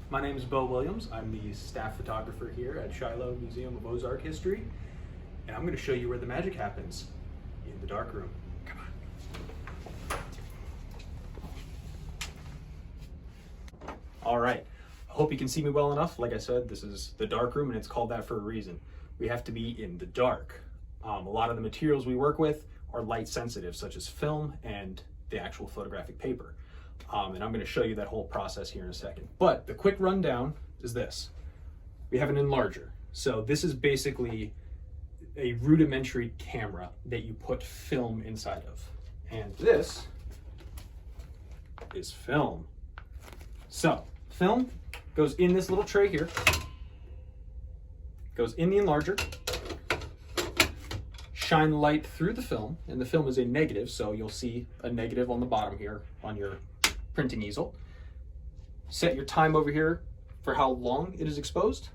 My name is Bo Williams. I'm the staff photographer here at Shiloh Museum of Ozark History, and I'm going to show you where the magic happens in the darkroom. Come on. All right. I hope you can see me well enough. Like I said, this is the darkroom, and it's called that for a reason. We have to be in the dark. A lot of the materials we work with are light sensitive, such as film and the actual photographic paper. And I'm going to show you that whole process here in a second. But the quick rundown is this. We have an enlarger. So this is basically a rudimentary camera that you put film inside of. And this is film. So film goes in this little tray here, goes in the enlarger, shine light through the film, and the film is a negative, so you'll see a negative on the bottom here on your printing easel. Set your time over here for how long it is exposed.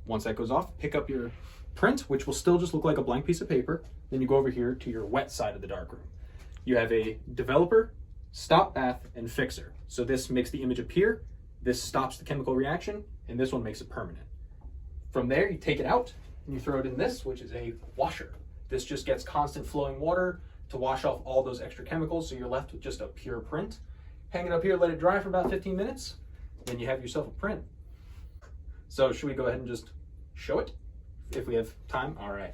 Once that goes off, pick up your print, which will still just look like a blank piece of paper. Then you go over here to your wet side of the darkroom. You have a developer, stop bath, and fixer. So this makes the image appear, this stops the chemical reaction, and this one makes it permanent. From there, you take it out and you throw it in this, which is a washer. This just gets constant flowing water to wash off all those extra chemicals, so you're left with just a pure print. Hang it up here, let it dry for about 15 minutes, then you have yourself a print. So should we go ahead and just show it if we have time? All right.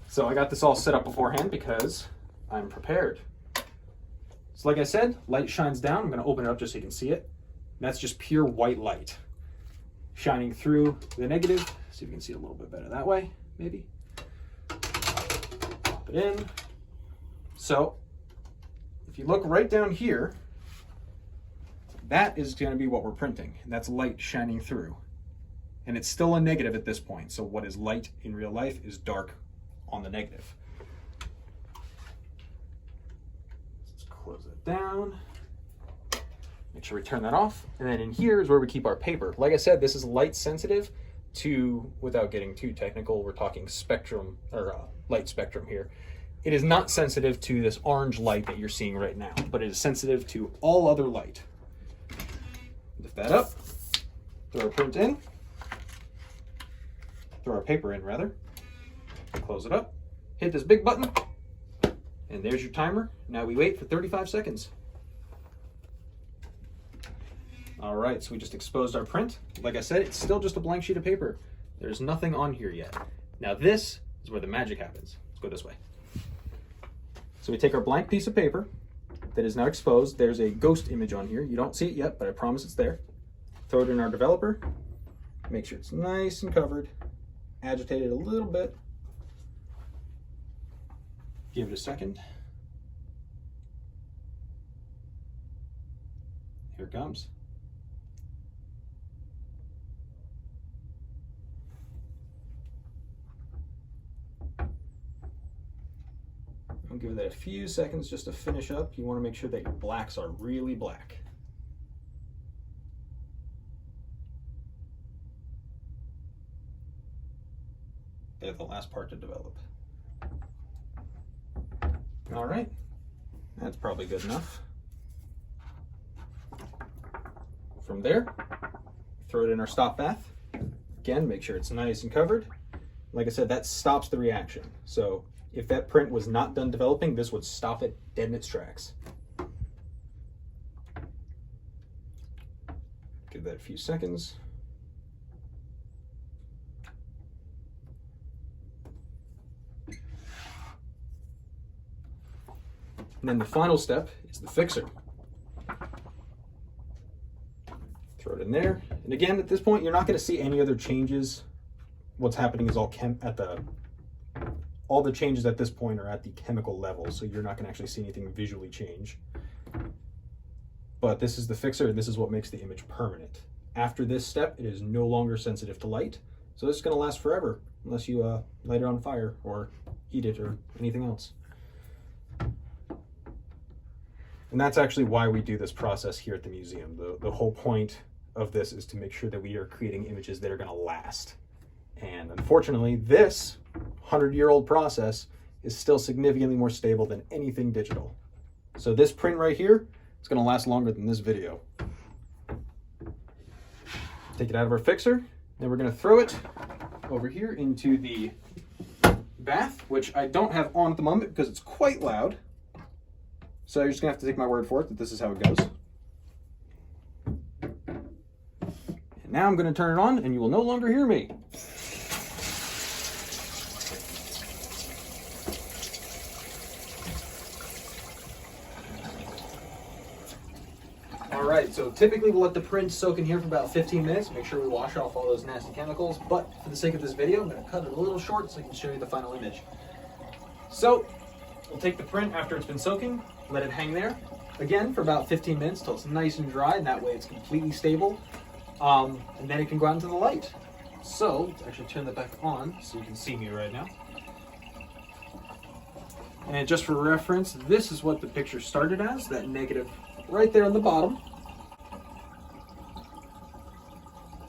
So I got this all set up beforehand because I'm prepared. So like I said, light shines down. I'm going to open it up just so you can see it. That's just pure white light shining through the negative. See if you can see it a little bit better that way, maybe. Pop it in. So if you look right down here, that is going to be what we're printing. That's light shining through. And it's still a negative at this point. So what is light in real life is dark on the negative. Let's close it down. Make sure we turn that off. And then in here is where we keep our paper. Like I said, this is light sensitive to, without getting too technical, we're talking spectrum or light spectrum here. It is not sensitive to this orange light that you're seeing right now, but it is sensitive to all other light. Lift that up, throw our print in, throw our paper in rather, close it up, hit this big button, and there's your timer. Now we wait for 35 seconds. All right, so we just exposed our print. Like I said, it's still just a blank sheet of paper. There's nothing on here yet. Now this is where the magic happens. Let's go this way. So we take our blank piece of paper that is now exposed. There's a ghost image on here. You don't see it yet, but I promise it's there. Throw it in our developer. Make sure it's nice and covered. Agitate it a little bit. Give it a second. Here it comes. I'll give that a few seconds just to finish up. You want to make sure that your blacks are really black. They have the last part to develop. All right, that's probably good enough. From there, throw it in our stop bath. Again, make sure it's nice and covered. Like I said, that stops the reaction. So if that print was not done developing, this would stop it dead in its tracks. Give that a few seconds. And then the final step is the fixer. Throw it in there. And again, at this point, you're not going to see any other changes. What's happening is all the changes at this point are at the chemical level, so you're not going to actually see anything visually change. But this is the fixer, and this is what makes the image permanent. After this step, it is no longer sensitive to light, so this is going to last forever, unless you light it on fire or eat it or anything else. And that's actually why we do this process here at the museum. The whole point of this is to make sure that we are creating images that are going to last. And unfortunately, this 100-year-old process is still significantly more stable than anything digital. So this print right here is going to last longer than this video. Take it out of our fixer. Then we're going to throw it over here into the bath, which I don't have on at the moment because it's quite loud. So you're just going to have to take my word for it that this is how it goes. And now I'm going to turn it on and you will no longer hear me. Alright, so typically we'll let the print soak in here for about 15 minutes, make sure we wash off all those nasty chemicals, but for the sake of this video, I'm going to cut it a little short so I can show you the final image. So, we'll take the print after it's been soaking, let it hang there, again for about 15 minutes till it's nice and dry, and that way it's completely stable, and then it can go out into the light. So, let's actually turn that back on so you can see me right now. And just for reference, this is what the picture started as, that negative right there on the bottom.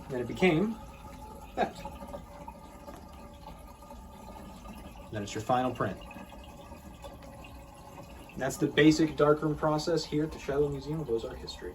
Then it became that. Then it's your final print. And that's the basic darkroom process here at the Shiloh Museum of Ozark History.